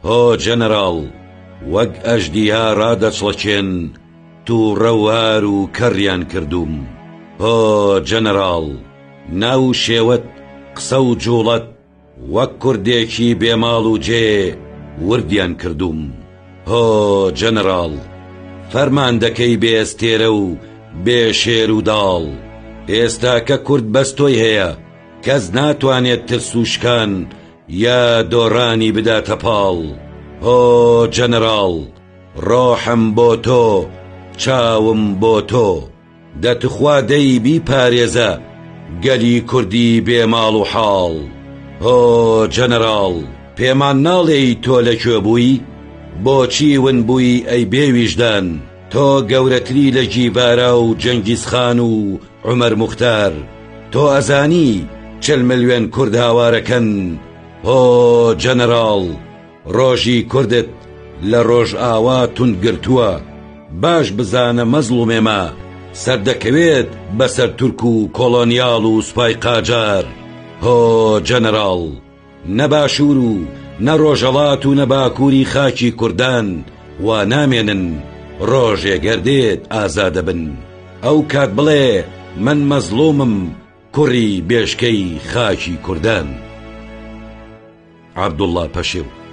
هۆ جەنەراڵ، وەک ئەژدیا ڕادەچڵەچێن تووڕەوار و کەڕیان کردوم. هۆ جەنەراڵ، ناو شێوەت قسە و جوڵەت وەک کوردێکی بێماڵ و جێ وردیان کردوم. هۆ جەنەراڵ، فەرمان دەکەی بێستێرە و بێشێر و داڵ. ئێستا کە کورد بەستۆی هەیە، کەس ناتوانێت ترس و شکان یا دۆڕانی بداتە پاڵ. هۆ جەنەراڵ، ڕۆحم بۆ تۆ، چاوم بۆ تۆ، دەتخوا دەی بیپارێزە گەلی کوردی بێماڵ و حاڵ. هۆ جەنەراڵ، پێمان ناڵێی تۆ لەکوێ بووی؟ بۆچی ون بووی ئەی بێویژدان؟ تۆ گەورەتری لە جیڤارا و جەنگیزخان و عومەر موختار. تۆ ئەزانی 40 ملیۆن کورد هاوارەکەن. هۆ جەنەراڵ، ڕۆژی کوردت لە ڕۆژئاوا توندگرتووە. باش بزانە مەزڵومێمە سەردەکەوێت بەسەر تورک و کۆڵۆنیاڵ و سوپای قاجار. هۆ جەنەراڵ، نە باشوور و نە ڕۆژەڵات و نە باکووری خاکی کوردان وا نامێنن ڕۆژێ گەردێت ئازادە بن. ئەو کات بڵێ من مەزڵومم کوڕی بێشکەی خاکی کوردان. عەبدوڵڵا پەشێو.